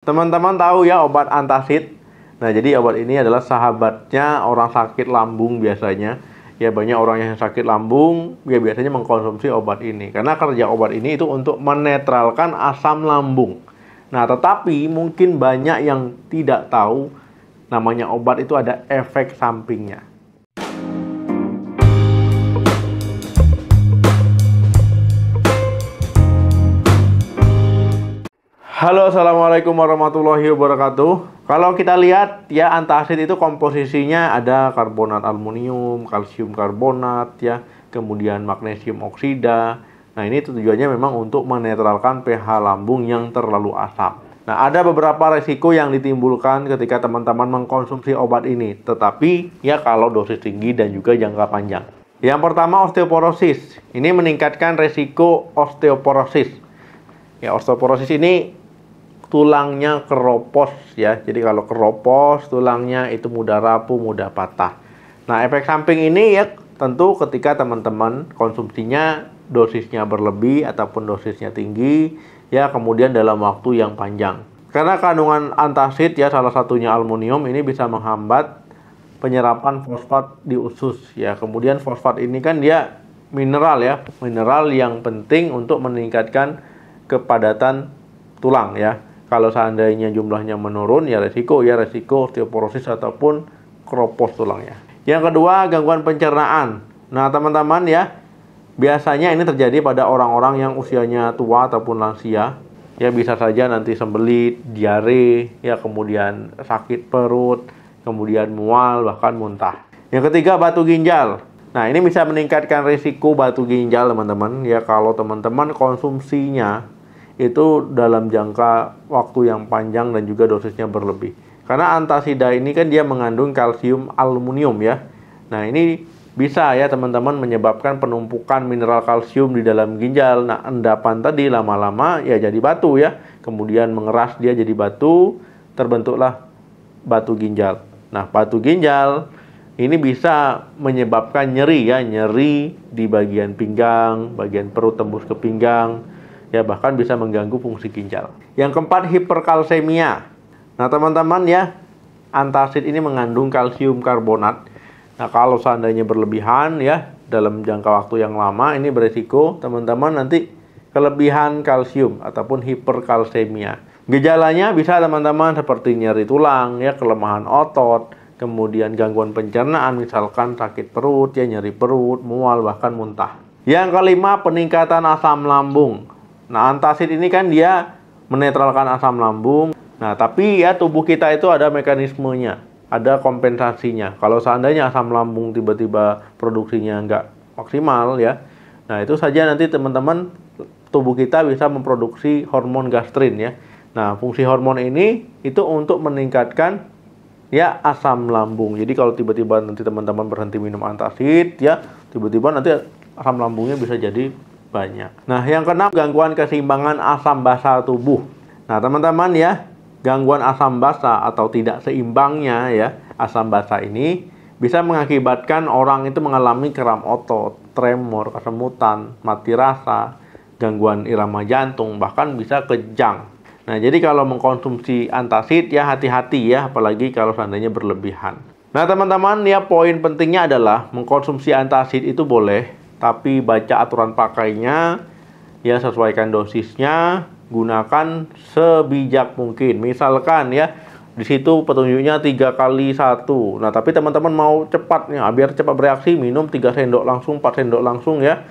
Teman-teman tahu ya obat antacid. Nah, jadi obat ini adalah sahabatnya orang sakit lambung biasanya. Ya, banyak orang yang sakit lambung ya biasanya mengkonsumsi obat ini. Karena kerja obat ini itu untuk menetralkan asam lambung. Nah, tetapi mungkin banyak yang tidak tahu namanya obat itu ada efek sampingnya. Halo, assalamualaikum warahmatullahi wabarakatuh. Kalau kita lihat ya, antacid itu komposisinya ada karbonat aluminium, kalsium karbonat ya, kemudian magnesium oksida. Nah, ini tujuannya memang untuk menetralkan pH lambung yang terlalu asam. Nah, ada beberapa resiko yang ditimbulkan ketika teman-teman mengkonsumsi obat ini, tetapi ya kalau dosis tinggi dan juga jangka panjang. Yang pertama, osteoporosis. Ini meningkatkan resiko osteoporosis. Ya, osteoporosis ini tulangnya keropos ya. Jadi kalau keropos tulangnya itu mudah rapuh, mudah patah. Nah, efek samping ini ya tentu ketika teman-teman konsumsinya dosisnya berlebih ataupun dosisnya tinggi ya, kemudian dalam waktu yang panjang. Karena kandungan antacid ya, salah satunya aluminium, ini bisa menghambat penyerapan fosfat di usus ya. Kemudian fosfat ini kan dia mineral ya, mineral yang penting untuk meningkatkan kepadatan tulang ya. Kalau seandainya jumlahnya menurun ya resiko osteoporosis ataupun keropos tulangnya. Yang kedua, gangguan pencernaan. Nah, teman-teman ya, biasanya ini terjadi pada orang-orang yang usianya tua ataupun lansia. Ya, bisa saja nanti sembelit, diare, ya kemudian sakit perut, kemudian mual, bahkan muntah. Yang ketiga, batu ginjal. Nah, ini bisa meningkatkan risiko batu ginjal, teman-teman. Ya, kalau teman-teman konsumsinya itu dalam jangka waktu yang panjang dan juga dosisnya berlebih. Karena antasida ini kan dia mengandung kalsium aluminium ya. Nah, ini bisa ya teman-teman menyebabkan penumpukan mineral kalsium di dalam ginjal. Nah, endapan tadi lama-lama ya jadi batu ya. Kemudian mengeras dia jadi batu, terbentuklah batu ginjal. Nah, batu ginjal ini bisa menyebabkan nyeri ya, nyeri di bagian pinggang, bagian perut tembus ke pinggang. Ya, bahkan bisa mengganggu fungsi ginjal. Yang keempat, hiperkalsemia. Nah, teman-teman ya, antacid ini mengandung kalsium karbonat. Nah, kalau seandainya berlebihan ya dalam jangka waktu yang lama, ini beresiko teman-teman nanti kelebihan kalsium ataupun hiperkalsemia. Gejalanya bisa teman-teman seperti nyeri tulang ya, kelemahan otot, kemudian gangguan pencernaan, misalkan sakit perut ya, nyeri perut, mual, bahkan muntah. Yang kelima, peningkatan asam lambung. Nah, antacid ini kan dia menetralkan asam lambung. Nah, tapi ya tubuh kita itu ada mekanismenya, ada kompensasinya. Kalau seandainya asam lambung tiba-tiba produksinya nggak maksimal ya, nah itu saja nanti teman-teman tubuh kita bisa memproduksi hormon gastrin ya. Nah, fungsi hormon ini itu untuk meningkatkan ya asam lambung. Jadi kalau tiba-tiba nanti teman-teman berhenti minum antacid ya, tiba-tiba nanti asam lambungnya bisa jadi banyak. Nah, yang keenam, gangguan keseimbangan asam basa tubuh. Nah, teman-teman ya, gangguan asam basa atau tidak seimbangnya ya asam basa ini bisa mengakibatkan orang itu mengalami kram otot, tremor, kesemutan, mati rasa, gangguan irama jantung, bahkan bisa kejang. Nah, jadi kalau mengkonsumsi antacid ya hati-hati ya, apalagi kalau seandainya berlebihan. Nah, teman-teman ya, poin pentingnya adalah mengkonsumsi antacid itu boleh, tapi baca aturan pakainya ya, sesuaikan dosisnya, gunakan sebijak mungkin. Misalkan ya di situ petunjuknya 3 kali 1. Nah, tapi teman-teman mau cepatnya biar cepat bereaksi, minum 3 sendok langsung, 4 sendok langsung ya.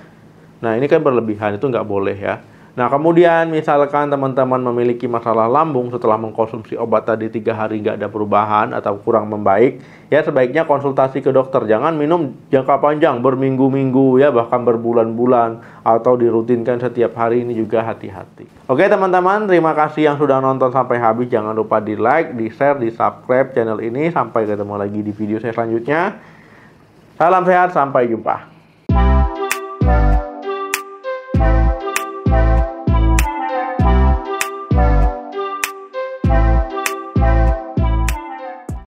Nah, ini kan berlebihan, itu nggak boleh ya. Nah, kemudian misalkan teman-teman memiliki masalah lambung setelah mengkonsumsi obat tadi 3 hari nggak ada perubahan atau kurang membaik, ya sebaiknya konsultasi ke dokter. Jangan minum jangka panjang, berminggu-minggu ya, bahkan berbulan-bulan, atau dirutinkan setiap hari. Ini juga hati-hati. Oke teman-teman, terima kasih yang sudah nonton sampai habis. Jangan lupa di like, di share, di subscribe channel ini. Sampai ketemu lagi di video saya selanjutnya. Salam sehat, sampai jumpa.